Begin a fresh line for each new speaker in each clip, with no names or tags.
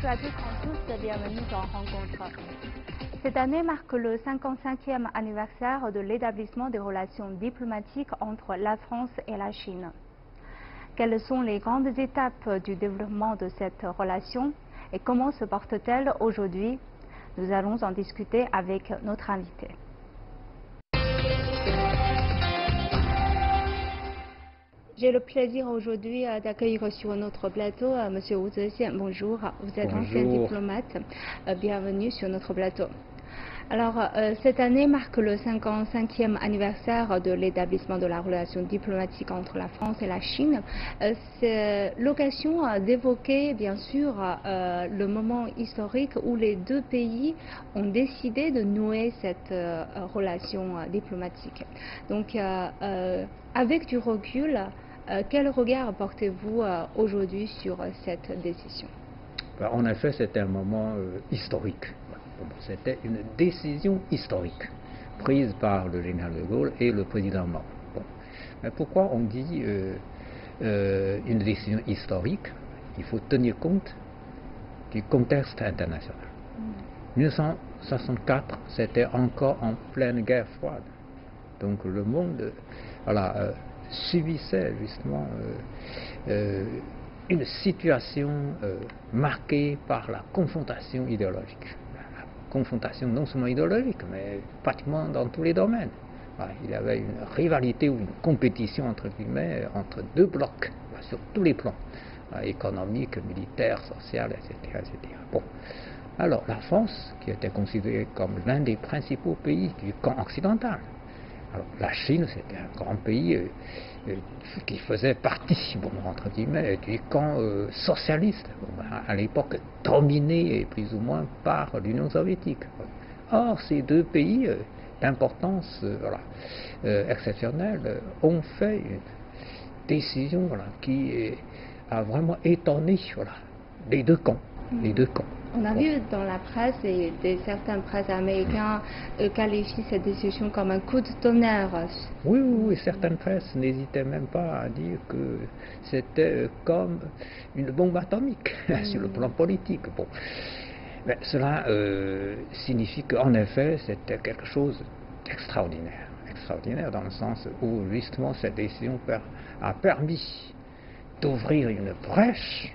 à toutes et tous, bienvenue dans Rencontre. Cette année marque le 55e anniversaire de l'établissement des relations diplomatiques entre la France et la Chine. Quelles sont les grandes étapes du développement de cette relation et comment se porte-t-elle aujourd'hui? Nous allons en discuter avec notre invité. J'ai le plaisir aujourd'hui d'accueillir sur notre plateau M. Wu Zexian. Bonjour, vous êtes ancien diplomate. Bienvenue sur notre plateau. Alors, cette année marque le 55e anniversaire de l'établissement de la relation diplomatique entre la France et la Chine. C'est l'occasion d'évoquer, bien sûr, le moment historique où les deux pays ont décidé de nouer cette relation diplomatique. Donc, avec du recul, quel regard portez-vous aujourd'hui sur cette décision?
En effet, c'était un moment historique. C'était une décision historique prise par le général de Gaulle et le président Mao. Bon. Mais pourquoi on dit une décision historique? Il faut tenir compte du contexte international. 1964, c'était encore en pleine guerre froide. Donc le monde subissait justement une situation marquée par la confrontation idéologique. Confrontation non seulement idéologique, mais pratiquement dans tous les domaines. Il y avait une rivalité ou une compétition entre guillemets entre deux blocs sur tous les plans, économique, militaire, social, etc., etc. Bon. Alors la France, qui était considérée comme l'un des principaux pays du camp occidental, alors la Chine, c'était un grand pays qui faisait partie, bon, entre guillemets, du camp socialiste, à l'époque dominé plus ou moins par l'Union soviétique. Or, ces deux pays d'importance exceptionnelle ont fait une décision qui a vraiment étonné les deux camps. Les deux camps.
On a vu dans la presse et certaines presses américaines qualifient cette décision comme un coup de tonnerre.
Oui, certaines presses n'hésitaient même pas à dire que c'était comme une bombe atomique sur le plan politique. Bon. Mais cela signifie qu'en effet, c'était quelque chose d'extraordinaire. Extraordinaire dans le sens où justement cette décision a permis d'ouvrir une brèche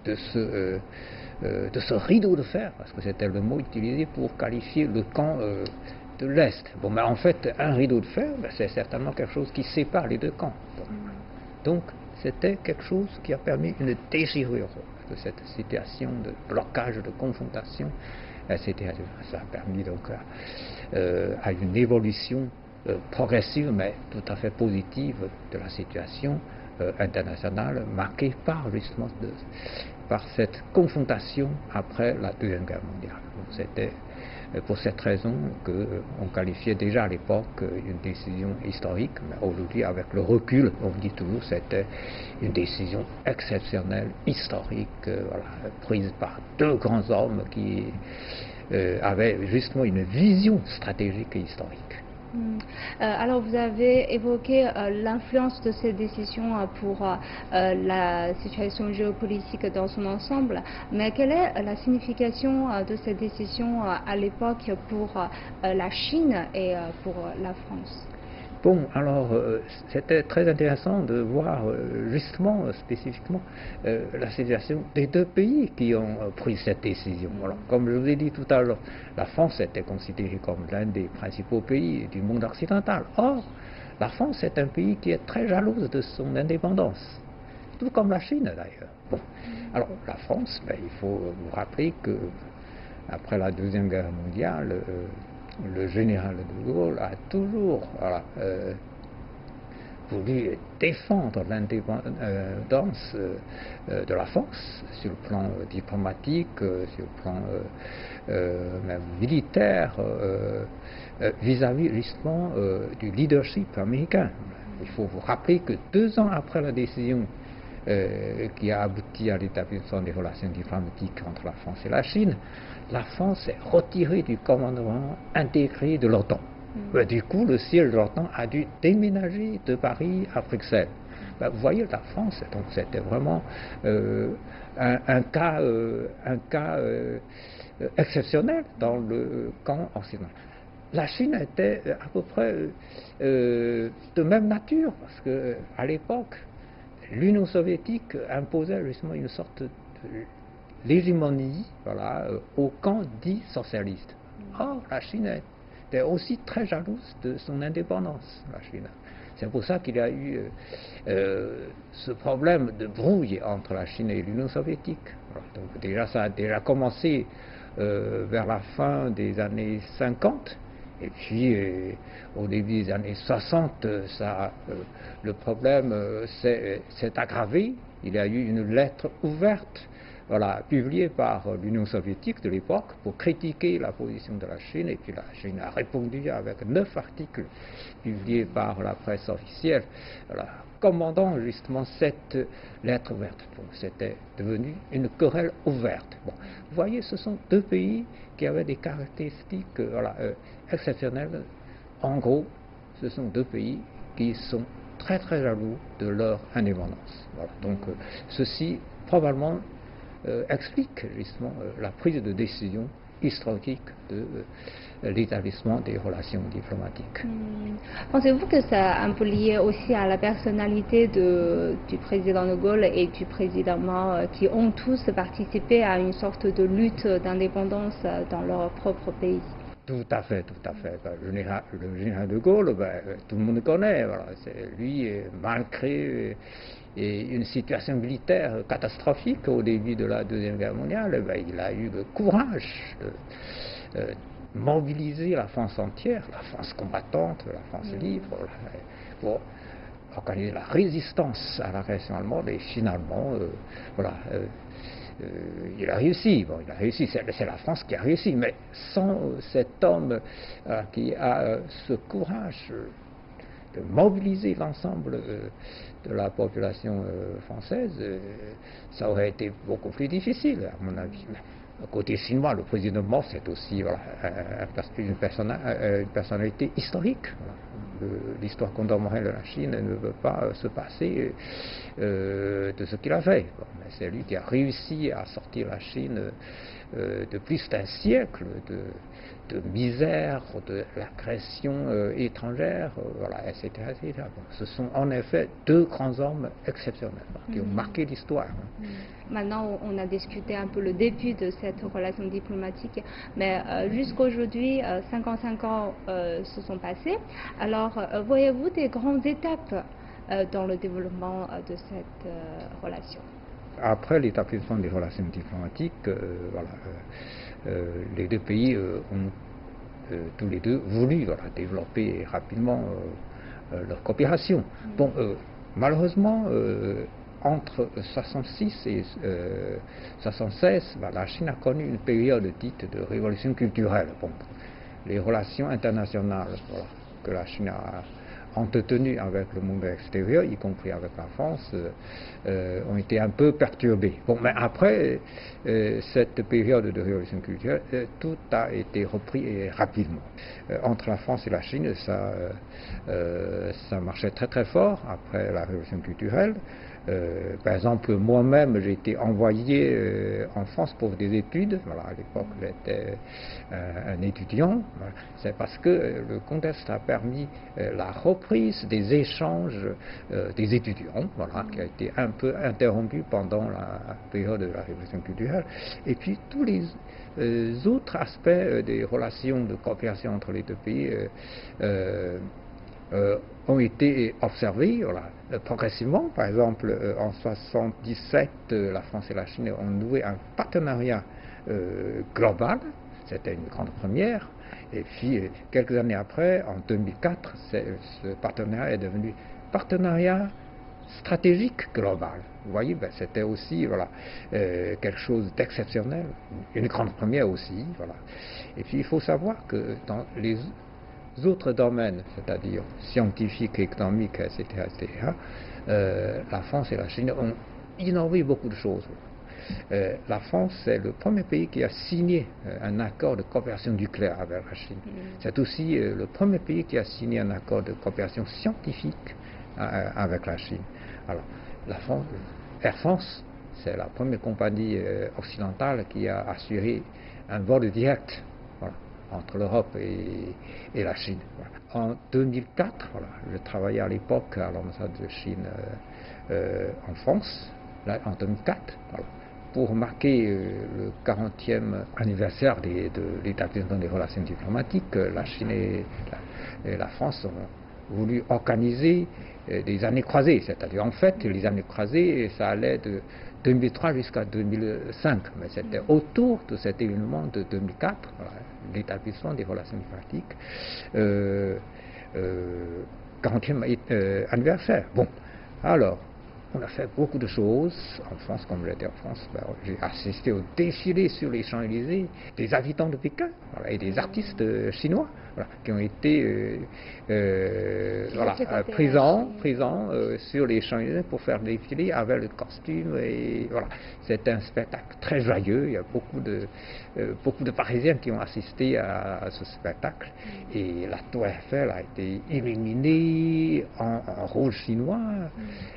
de ce rideau de fer, parce que c'était le mot utilisé pour qualifier le camp de l'Est. Bon, mais en fait, un rideau de fer, c'est certainement quelque chose qui sépare les deux camps. Donc, c'était quelque chose qui a permis une déchirure de cette situation de blocage, de confrontation, etc. Ça a permis donc à une évolution progressive, mais tout à fait positive de la situation internationale, marquée par justement par cette confrontation après la Deuxième Guerre mondiale. C'était pour cette raison qu'on qualifiait déjà à l'époque une décision historique, mais aujourd'hui avec le recul, on dit toujours que c'était une décision exceptionnelle, historique, prise par deux grands hommes qui avaient justement une vision stratégique et historique.
Alors vous avez évoqué l'influence de ces décisions pour la situation géopolitique dans son ensemble, mais quelle est la signification de ces décisions à l'époque pour la Chine et pour la France?
Bon, alors c'était très intéressant de voir justement, spécifiquement, la situation des deux pays qui ont pris cette décision. Alors, comme je vous ai dit tout à l'heure, la France était considérée comme l'un des principaux pays du monde occidental. Or, la France est un pays qui est très jalouse de son indépendance, tout comme la Chine d'ailleurs. Bon. Alors, la France, il faut vous rappeler que après la Deuxième Guerre mondiale, le général de Gaulle a toujours voulu défendre l'indépendance de la France sur le plan diplomatique, sur le plan même militaire, vis-à-vis justement du leadership américain. Il faut vous rappeler que 2 ans après la décision qui a abouti à l'établissement des relations diplomatiques entre la France et la Chine, la France est retirée du commandement intégré de l'OTAN. Du coup, le siège de l'OTAN a dû déménager de Paris à Bruxelles. Ben, vous voyez la France, donc c'était vraiment un cas exceptionnel dans le camp occidental. La Chine était à peu près de même nature, parce qu'à l'époque, l'Union soviétique imposait justement une sorte de l'hégémonie, voilà, au camp dit socialiste. Or, la Chine était aussi très jalouse de son indépendance, la Chine. C'est pour ça qu'il y a eu ce problème de brouille entre la Chine et l'Union soviétique. Voilà, donc déjà, ça a déjà commencé vers la fin des années 50. Et puis, au début des années 60, le problème s'est aggravé. Il y a eu une lettre ouverte, voilà, publiée par l'Union soviétique de l'époque pour critiquer la position de la Chine. Et puis la Chine a répondu avec 9 articles publiés par la presse officielle, voilà, commandant justement cette lettre ouverte. Bon, c'était devenu une querelle ouverte. Bon, vous voyez, ce sont deux pays qui avaient des caractéristiques voilà, exceptionnelles. En gros, ce sont deux pays qui sont très très jaloux de leur indépendance. Voilà. Donc ceci probablement explique justement la prise de décision historique de l'établissement des relations diplomatiques.
Pensez-vous que c'est un peu lié aussi à la personnalité du président de Gaulle et du président Mao, qui ont tous participé à une sorte de lutte d'indépendance dans leur propre pays?
Tout à fait, tout à fait. Le général de Gaulle, tout le monde connaît. Voilà. Lui, malgré une situation militaire catastrophique au début de la Deuxième Guerre mondiale, il a eu le courage de mobiliser la France entière, la France combattante, la France libre, pour organiser la résistance à l'agression allemande. Et finalement, voilà. Il a réussi, bon, il a réussi, c'est la France qui a réussi, mais sans cet homme qui a ce courage de mobiliser l'ensemble de la population française, ça aurait été beaucoup plus difficile, à mon avis. Côté chinois, le président Mao, c'est aussi voilà, une personnalité historique. Voilà. L'histoire contemporaine de la Chine ne veut pas se passer de ce qu'il a fait. Bon, mais c'est lui qui a réussi à sortir la Chine de plus d'un siècle de misère, de l'agression étrangère, voilà, etc. etc. Bon, ce sont en effet deux grands hommes exceptionnels qui ont marqué l'histoire.
Maintenant, on a discuté un peu le début de cette relation diplomatique, mais jusqu'aujourd'hui, 55 ans se sont passés. Alors, voyez-vous des grandes étapes dans le développement de cette relation?
Après l'établissement des relations diplomatiques, voilà, les deux pays ont tous les deux voulu voilà, développer rapidement leur coopération. Bon, malheureusement, entre 66 et 76, la Chine a connu une période dite de révolution culturelle. Bon, les relations internationales voilà, que la Chine a entretenues avec le monde extérieur, y compris avec la France, ont été un peu perturbées. Bon, mais après cette période de révolution culturelle, tout a été repris rapidement. Entre la France et la Chine, ça marchait très très fort après la révolution culturelle. Par exemple, moi-même, j'ai été envoyé en France pour des études. Voilà, à l'époque, j'étais un étudiant. Voilà. C'est parce que le contexte a permis la reprise des échanges des étudiants, voilà, qui a été un peu interrompu pendant la période de la révolution culturelle. Et puis tous les autres aspects des relations de coopération entre les deux pays ont été observés voilà, progressivement. Par exemple, en 1977, la France et la Chine ont noué un partenariat global. C'était une grande première. Et puis, quelques années après, en 2004, ce partenariat est devenu partenariat stratégique global. Vous voyez, c'était aussi voilà, quelque chose d'exceptionnel, une grande première aussi. Voilà. Et puis, il faut savoir que dans les autres domaines, c'est-à-dire scientifiques, économiques, etc., la France et la Chine ont innové beaucoup de choses. La France est le premier pays qui a signé un accord de coopération nucléaire avec la Chine. C'est aussi le premier pays qui a signé un accord de coopération scientifique avec la Chine. Alors, Air France, c'est la première compagnie occidentale qui a assuré un vol direct, voilà, entre l'Europe et la Chine. Voilà. En 2004, voilà, je travaillais à l'époque à l'ambassade de Chine en France, là, en 2004, voilà, pour marquer le 40e anniversaire de l'établissement des relations diplomatiques. La Chine et la France ont voulu organiser des années croisées, c'est-à-dire en fait les années croisées, ça allait de 2003 jusqu'à 2005, mais c'était autour de cet événement de 2004, voilà, l'établissement des relations diplomatiques, 40e anniversaire. Bon, alors, on a fait beaucoup de choses en France, comme j'étais en France. Ben, j'ai assisté au défilé sur les Champs-Élysées des habitants de Pékin, voilà, et des artistes chinois, voilà, qui ont été voilà, présents sur les Champs-Élysées pour faire le défilé avec le costume. Et voilà, c'était un spectacle très joyeux. Il y a beaucoup de Parisiens qui ont assisté à ce spectacle. Et la Tour Eiffel a été illuminée en rouge chinois,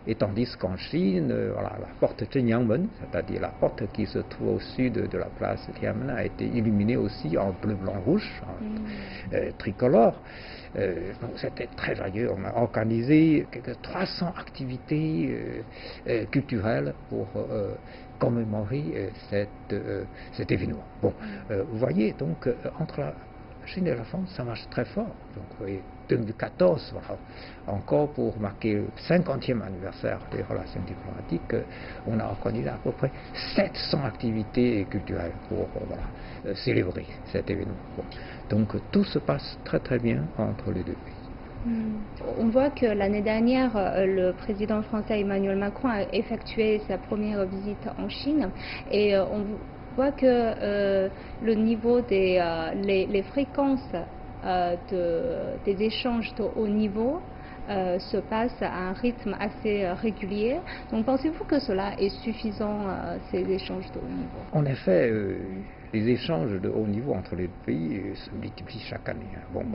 et tandis qu'en Chine, voilà, la porte Zhenjiangmen, c'est-à-dire la porte qui se trouve au sud de la place Tiananmen, a été illuminée aussi en bleu, blanc, rouge, tricolore. Donc c'était très joyeux. On a organisé quelques 300 activités culturelles pour commémorer cet événement. Bon, vous voyez, donc entre la Chine et la France, ça marche très fort. Donc, vous voyez, 2014, voilà, encore pour marquer le 50e anniversaire des relations diplomatiques, on a organisé à peu près 700 activités culturelles pour célébrer cet événement. Bon. Donc tout se passe très très bien entre les deux pays.
On voit que l'année dernière, le président français Emmanuel Macron a effectué sa première visite en Chine, et on voit que le niveau les fréquences des échanges de haut niveau se passent à un rythme assez régulier. Donc pensez-vous que cela est suffisant, ces échanges de haut niveau?
En effet, les échanges de haut niveau entre les deux pays se multiplient chaque année. Bon,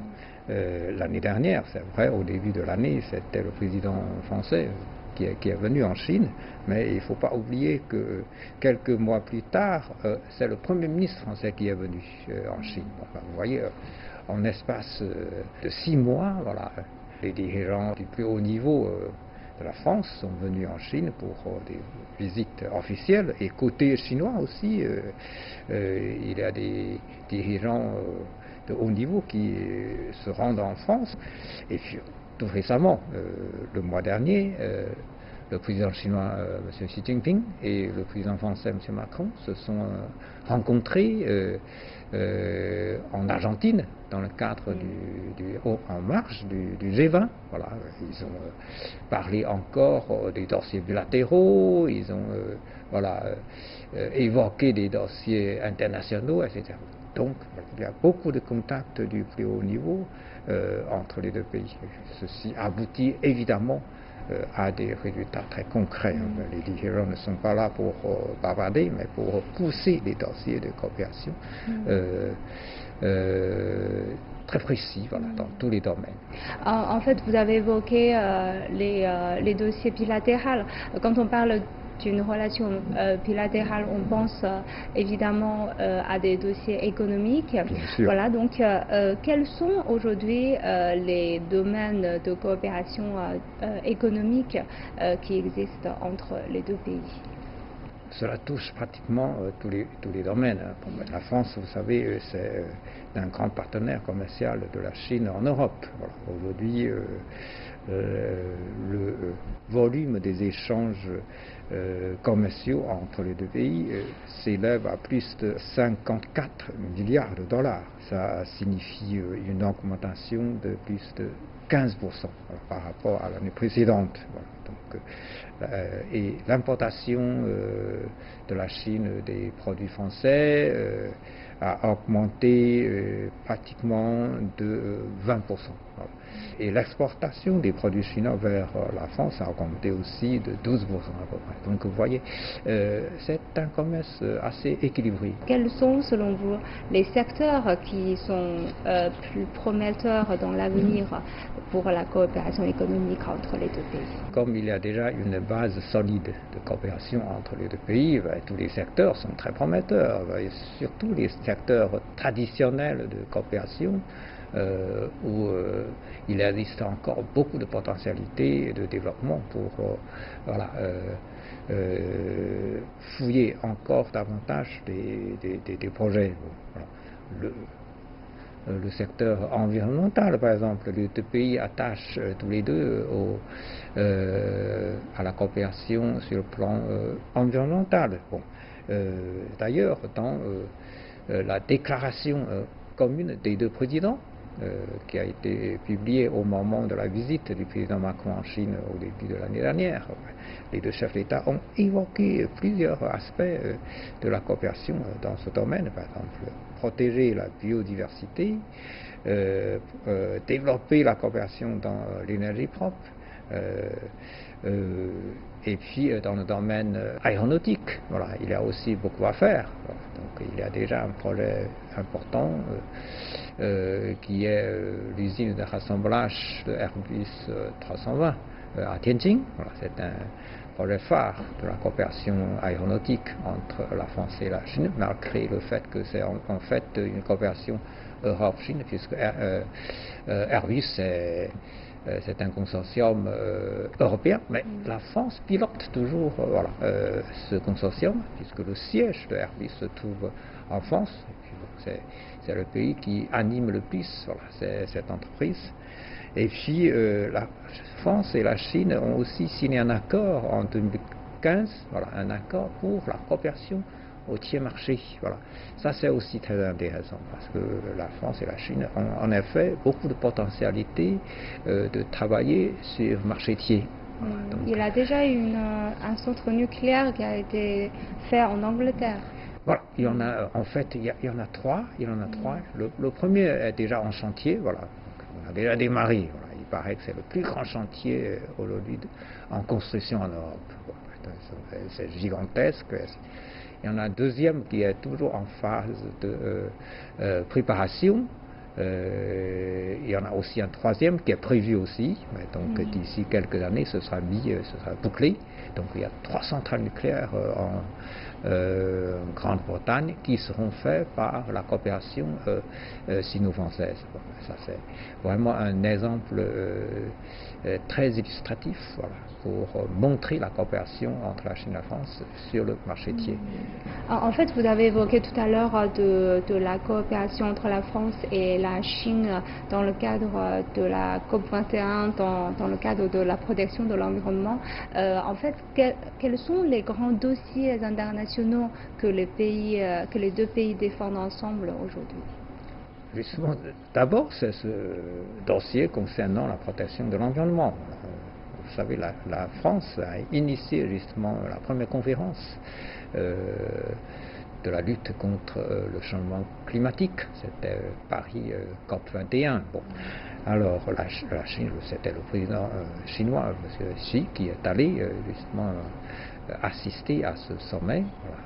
l'année dernière, c'est vrai, au début de l'année, c'était le président français qui est venu en Chine, mais il ne faut pas oublier que quelques mois plus tard, c'est le Premier ministre français qui est venu en Chine. Bon, vous voyez, en espace de 6 mois, voilà, les dirigeants du plus haut niveau de la France sont venus en Chine pour des visites officielles, et côté chinois aussi, il y a des dirigeants de haut niveau qui se rendent en France. Et puis, tout récemment, le mois dernier, le président chinois M. Xi Jinping et le président français M. Macron se sont rencontrés en Argentine dans le cadre en marge du G20. Voilà, ils ont parlé encore des dossiers bilatéraux, ils ont évoqué des dossiers internationaux, etc. Donc, il y a beaucoup de contacts du plus haut niveau entre les deux pays. Ceci aboutit évidemment à des résultats très concrets. Les dirigeants ne sont pas là pour bavarder, mais pour pousser des dossiers de coopération très précis, voilà, dans tous les domaines.
En fait, vous avez évoqué les dossiers bilatéraux. Quand on parle d'une relation bilatérale, on pense évidemment à des dossiers économiques. Voilà, donc quels sont aujourd'hui les domaines de coopération économique qui existent entre les deux pays?
Cela touche pratiquement tous les domaines. La France, vous savez, c'est un grand partenaire commercial de la Chine en Europe. Voilà. Aujourd'hui, le volume des échanges commerciaux entre les deux pays s'élève à plus de 54 milliards de dollars. Ça signifie une augmentation de plus de 15% par rapport à l'année précédente. Voilà. Donc, et l'importation de la Chine des produits français a augmenté pratiquement de 20%. Voilà. Et l'exportation des produits chinois vers la France a augmenté aussi de 12% à peu près. Donc vous voyez, c'est un commerce assez équilibré.
Quels sont selon vous les secteurs qui sont plus prometteurs dans l'avenir pour la coopération économique entre les deux pays.
Comme il y a déjà une base solide de coopération entre les deux pays, tous les secteurs sont très prometteurs, et surtout les secteurs traditionnels de coopération où il existe encore beaucoup de potentialités de développement pour fouiller encore davantage des projets. Voilà. Le secteur environnemental, par exemple, les deux pays attachent tous les deux à la coopération sur le plan environnemental. Bon. D'ailleurs, dans la déclaration commune des deux présidents, qui a été publiée au moment de la visite du président Macron en Chine au début de l'année dernière, les deux chefs d'État ont évoqué plusieurs aspects de la coopération dans ce domaine, par exemple protéger la biodiversité, développer la coopération dans l'énergie propre, et puis dans le domaine aéronautique, voilà, il y a aussi beaucoup à faire. Voilà. Donc il y a déjà un projet important qui est l'usine de rassemblage de Airbus 320 à Tianjin. Voilà, c'est un projet phare de la coopération aéronautique entre la France et la Chine, malgré le fait que c'est en fait une coopération Europe-Chine, puisque Airbus c'est un consortium européen, mais la France pilote toujours ce consortium, puisque le siège de Airbus se trouve en France. C'est le pays qui anime le plus cette entreprise. Et puis la France et la Chine ont aussi signé un accord en 2015, un accord pour la coopération au tiers marché. Voilà. Ça c'est aussi très intéressant parce que la France et la Chine ont en effet beaucoup de potentialités de travailler sur le marché tiers.
Voilà. Donc, il y a déjà un centre nucléaire qui a été fait en Angleterre.
Voilà, il y en a en fait, il y en a trois. Le premier est déjà en chantier, voilà. On a déjà démarré. Voilà. Il paraît que c'est le plus grand chantier aujourd'hui en construction en Europe. Voilà. C'est gigantesque. Il y en a un deuxième qui est toujours en phase de préparation. Il y en a aussi un troisième qui est prévu aussi. Donc d'ici quelques années, ce sera bouclé. Donc il y a 3 centrales nucléaires en Grande-Bretagne qui seront faites par la coopération sino-française. Bon, ça c'est vraiment un exemple très illustratif, voilà, pour montrer la coopération entre la Chine et la France sur le marché tiers.
En fait, vous avez évoqué tout à l'heure de la coopération entre la France et la Chine dans le cadre de la COP21, dans le cadre de la protection de l'environnement. En fait, quels sont les grands dossiers internationaux que les deux pays défendent ensemble aujourd'hui?
Justement, d'abord, c'est ce dossier concernant la protection de l'environnement. Vous savez, la France a initié justement la première conférence de la lutte contre le changement climatique. C'était Paris COP21. Bon. Alors, la Chine, c'était le président chinois, M. Xi, qui est allé justement assister à ce sommet. Voilà.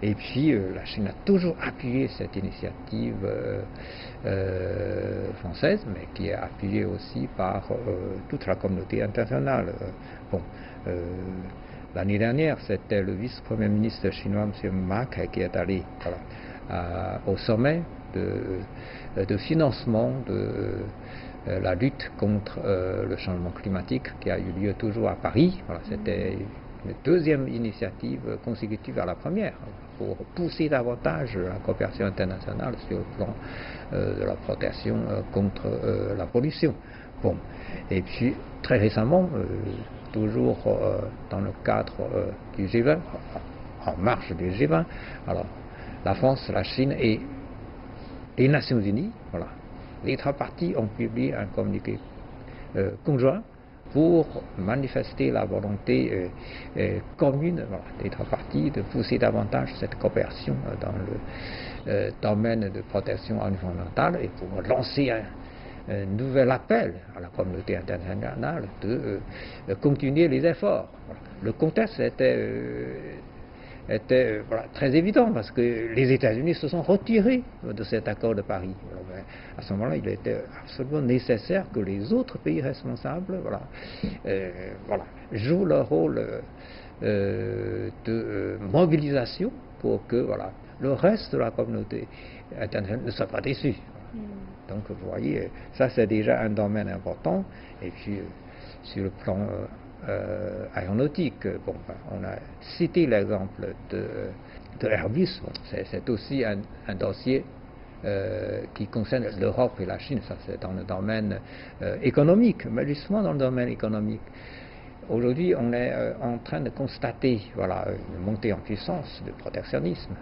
Et puis la Chine a toujours appuyé cette initiative française, mais qui est appuyée aussi par toute la communauté internationale. Bon, l'année dernière, c'était le vice-premier ministre chinois, M. Ma Kai, qui est allé au sommet de financement de la lutte contre le changement climatique qui a eu lieu toujours à Paris. Voilà, c'était une deuxième initiative consécutive à la première pour pousser davantage la coopération internationale sur le plan de la protection contre la pollution. Bon. Et puis très récemment, toujours dans le cadre du G20, en marge du G20, alors la France, la Chine et les Nations Unies, voilà, les 3 parties ont publié un communiqué conjoint pour manifester la volonté commune des 3 parties de pousser davantage cette coopération dans le domaine de protection environnementale et pour lancer un nouvel appel à la communauté internationale de continuer les efforts. Voilà. Le contexte était était voilà, très évident parce que les États-Unis se sont retirés de cet accord de Paris. Alors, à ce moment-là, il était absolument nécessaire que les autres pays responsables voilà, jouent leur rôle de mobilisation pour que voilà, le reste de la communauté internationale ne soit pas déçu. Donc vous voyez, ça c'est déjà un domaine important. Et puis sur le plan aéronautique, bon, on a cité l'exemple de Airbus. Bon, c'est aussi un dossier qui concerne l'Europe et la Chine. Ça c'est dans le domaine économique, mais justement dans le domaine économique. Aujourd'hui, on est en train de constater voilà, une montée en puissance du protectionnisme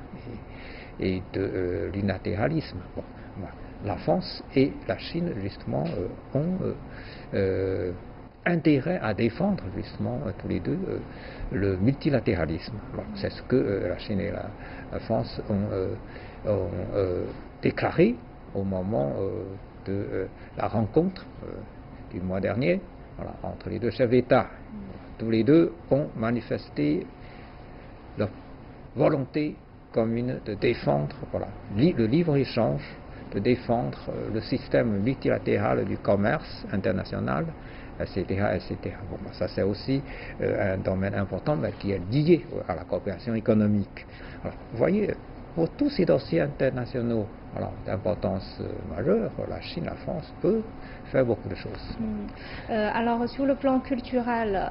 et de l'unilatéralisme. Bon, voilà. La France et la Chine, justement, ont intérêt à défendre, justement, tous les deux, le multilatéralisme. Bon, c'est ce que la Chine et la France ont déclaré au moment de la rencontre du mois dernier voilà, entre les deux chefs d'État. Tous les deux ont manifesté leur volonté commune de défendre voilà, le libre-échange, de défendre le système multilatéral du commerce international, etc. etc. Bon, ça c'est aussi un domaine important mais qui est lié à la coopération économique. Alors, vous voyez, pour tous ces dossiers internationaux voilà, d'importance majeure, la Chine, la France peut faire beaucoup de choses.
Alors sur le plan culturel,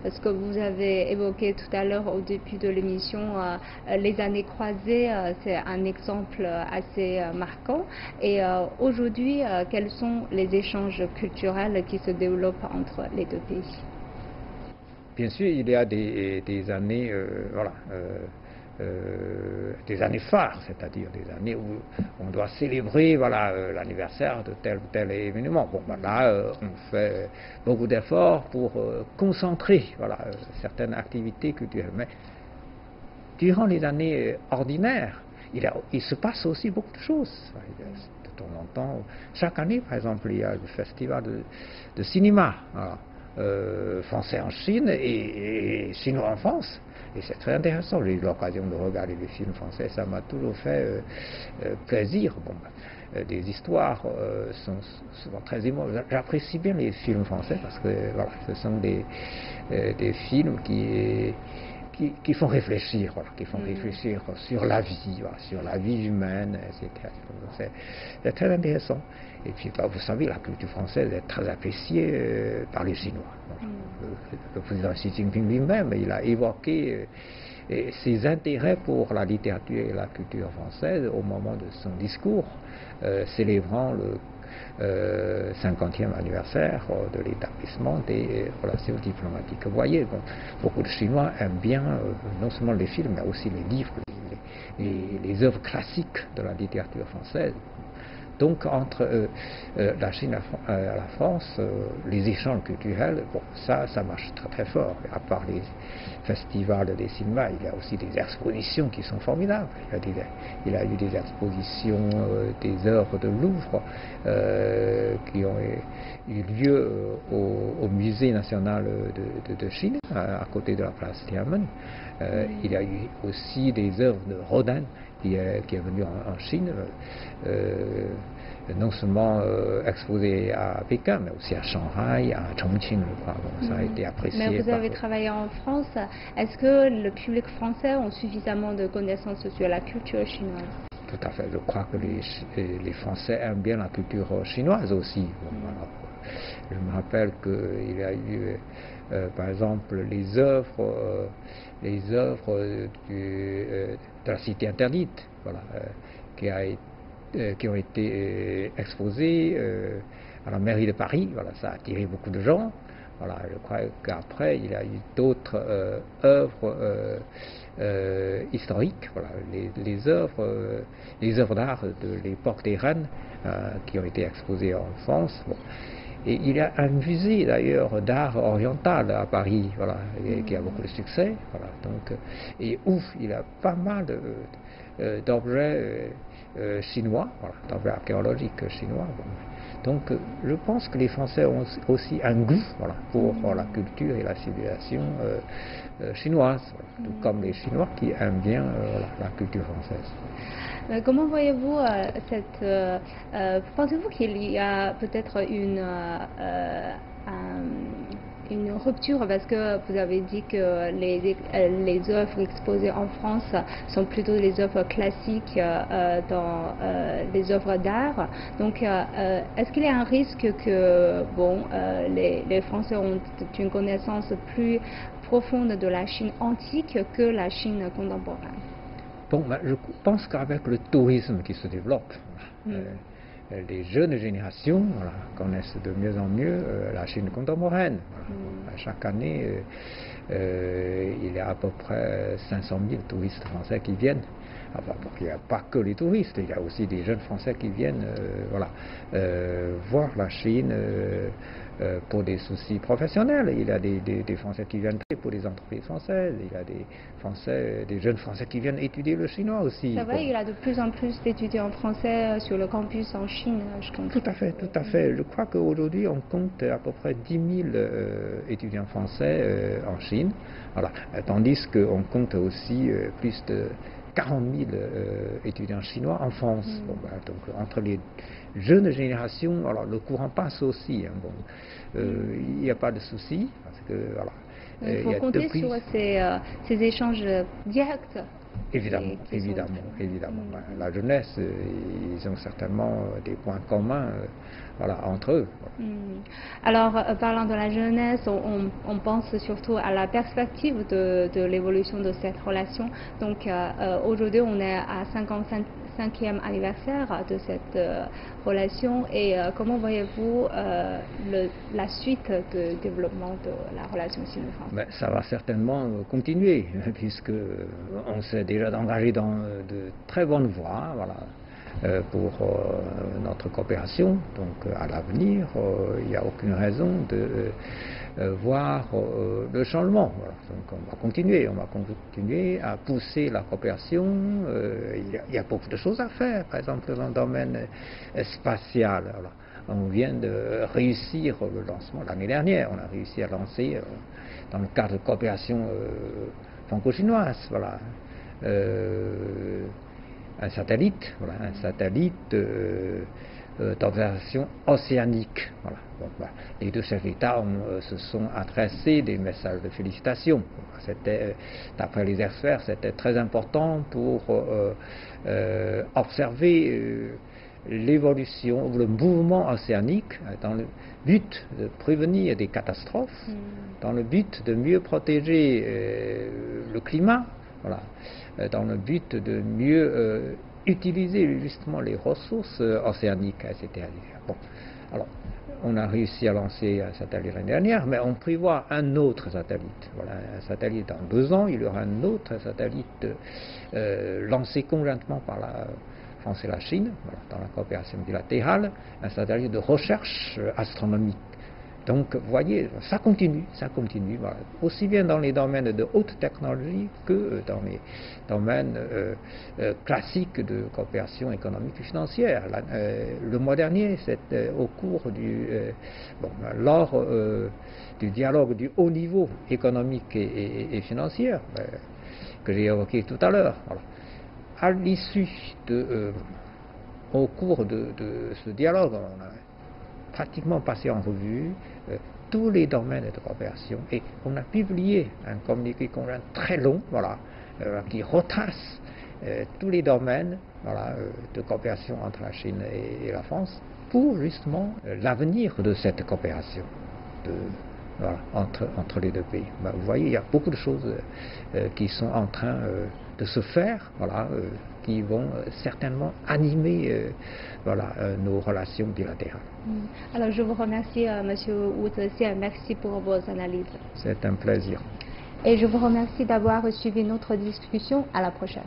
parce que vous avez évoqué tout à l'heure au début de l'émission les années croisées, c'est un exemple assez marquant. Et aujourd'hui, quels sont les échanges culturels qui se développent entre les deux pays?
Bien sûr, il y a des années, voilà. Des années phares, c'est-à-dire des années où on doit célébrer voilà, l'anniversaire de tel ou tel événement. Bon, ben là, on fait beaucoup d'efforts pour concentrer voilà, certaines activités culturelles. Mais durant les années ordinaires, il se passe aussi beaucoup de choses. De temps en temps, chaque année, par exemple, il y a le festival de cinéma. Voilà. Français en Chine et chinois en France. Et c'est très intéressant. J'ai eu l'occasion de regarder des films français, ça m'a toujours fait plaisir. Bon, des histoires sont souvent très émouvantes. J'apprécie bien les films français parce que voilà, ce sont des films qui font réfléchir, voilà, qui font réfléchir sur la vie, voilà, sur la vie humaine, etc. C'est très intéressant. Et puis, bah, vous savez, la culture française est très appréciée par les Chinois. Le président Xi Jinping lui-même, il a évoqué ses intérêts pour la littérature et la culture française au moment de son discours célébrant le 50e anniversaire de l'établissement des relations diplomatiques. Vous voyez, bon, beaucoup de Chinois aiment bien non seulement les films, mais aussi les livres, les œuvres classiques de la littérature française. Donc entre la Chine et la France, les échanges culturels, bon, ça marche très très fort. À part les festivals des cinémas, il y a aussi des expositions qui sont formidables. Il y a eu des expositions des œuvres de Louvre qui ont eu lieu au Musée national de Chine, à côté de la place Tiananmen. Il y a eu aussi des œuvres de Rodin qui est venu en Chine, non seulement exposé à Pékin, mais aussi à Shanghai, à Chongqing, je crois. Bon, ça a été apprécié.
Mais vous avez travaillé en France. Est-ce que le public français a suffisamment de connaissances sur la culture chinoise?
Tout à fait. Je crois que les Français aiment bien la culture chinoise aussi. Bon, voilà. Je me rappelle qu'il y a eu, par exemple, les œuvres de la Cité interdite, voilà, qui ont été exposées à la mairie de Paris. Voilà, ça a attiré beaucoup de gens. Voilà, je crois qu'après, il y a eu d'autres œuvres historiques, voilà, les œuvres d'art de l'époque des reines qui ont été exposées en France. Bon. Et il y a un musée d'ailleurs d'art oriental à Paris, voilà, qui a beaucoup de succès, voilà, donc, et où il y a pas mal d'objets chinois, voilà, d'objets archéologiques chinois. Bon. Donc je pense que les Français ont aussi un goût voilà, pour la culture et la civilisation chinoise, voilà, tout comme les Chinois qui aiment bien voilà, la culture française.
Comment voyez-vous pensez-vous qu'il y a peut-être une rupture, parce que vous avez dit que les œuvres exposées en France sont plutôt les œuvres classiques dans les œuvres d'art. Donc, est-ce qu'il y a un risque que les Français ont une connaissance plus profonde de la Chine antique que la Chine contemporaine?
Bon, je pense qu'avec le tourisme qui se développe, les jeunes générations voilà, connaissent de mieux en mieux la Chine contemporaine. Voilà. Chaque année, il y a à peu près 500 000 touristes français qui viennent. Enfin, bon, il n'y a pas que les touristes, il y a aussi des jeunes Français qui viennent voilà, voir la Chine pour des soucis professionnels. Il y a des Français qui viennent pour des entreprises françaises, il y a des jeunes Français qui viennent étudier le chinois aussi.
C'est vrai, bon. Il y a de plus en plus d'étudiants français sur le campus en Chine, je comprends.
Tout à fait, tout à fait. Je crois qu'aujourd'hui on compte à peu près 10 000 étudiants français en Chine, voilà. Tandis qu'on compte aussi plus de 40 000 étudiants chinois en France. Bon, donc entre les jeunes générations, alors le courant passe aussi. Hein, bon, il n'y a pas de souci parce que voilà.
Il faut compter sur ces échanges directs.
Évidemment, évidemment. La jeunesse, ils ont certainement des points communs voilà, entre eux.
Alors, parlant de la jeunesse, on pense surtout à la perspective de l'évolution de cette relation. Donc, aujourd'hui, on est à 55e anniversaire de cette relation. Et comment voyez-vous la suite de développement de la relation sino-française?
Ça va certainement continuer, puisque on s'est déjà engagé dans de très bonnes voies, voilà, pour notre coopération. Donc à l'avenir, il n'y a aucune raison de voir le changement. Voilà. Donc on va continuer à pousser la coopération. Il y a beaucoup de choses à faire, par exemple dans le domaine spatial. Voilà. On vient de réussir le lancement l'année dernière. On a réussi à lancer dans le cadre de coopération franco-chinoise, voilà, un satellite, d'observation océanique. Voilà. Donc, les deux chefs d'État se sont adressés des messages de félicitations. C'était, d'après les experts, c'était très important pour observer l'évolution, le mouvement océanique dans le but de prévenir des catastrophes, dans le but de mieux protéger le climat, voilà, dans le but de mieux utiliser justement les ressources océaniques, etc. Bon, alors, on a réussi à lancer un satellite l'année dernière, mais on prévoit un autre satellite. Voilà, un satellite dans 2 ans, il y aura un autre satellite lancé conjointement par la France et la Chine, voilà, dans la coopération bilatérale, un satellite de recherche astronomique. Donc, vous voyez, ça continue, voilà, aussi bien dans les domaines de haute technologie que dans les domaines classiques de coopération économique et financière. Le mois dernier, c'était au cours lors du dialogue du haut niveau économique et financier que j'ai évoqué tout à l'heure. Voilà. À l'issue au cours de ce dialogue, on a pratiquement passé en revue tous les domaines de coopération et on a publié un communiqué conjoint très long, voilà, qui retrace tous les domaines, voilà, de coopération entre la Chine et la France pour justement l'avenir de cette coopération voilà, entre les deux pays. Vous voyez, il y a beaucoup de choses qui sont en train de se faire, voilà, qui vont certainement animer voilà, nos relations bilatérales.
Alors je vous remercie, Monsieur Wu Zesian, merci pour vos analyses.
C'est un plaisir.
Et je vous remercie d'avoir suivi notre discussion. À la prochaine.